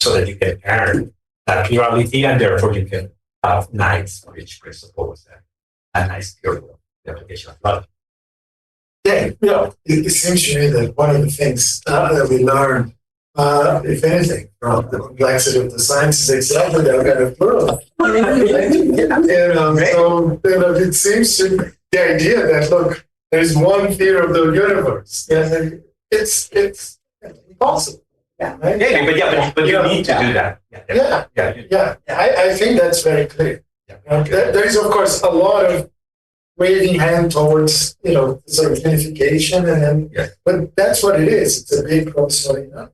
so that you can earn that plurality, and therefore you can have nice, rich principles and a nice theory of the application of logic. Yeah, it seems to me that one of the things that we learn, if anything, from the complexity of the science is exactly that kind of pluralism. So it seems to the idea that, look, there's one theory of the universe. It's impossible. Right? But you need to do that. Yeah. I think that's very clear. There is, of course, a lot of waving hand towards, sort of unification, but that's what it is. It's a big problem.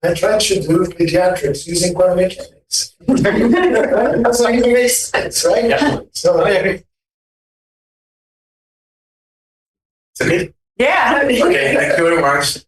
I tried to do pediatrics using quantum mechanics. That's not even makes sense, right? Yeah. So I agree. It's okay. Yeah. Okay, thank you very much.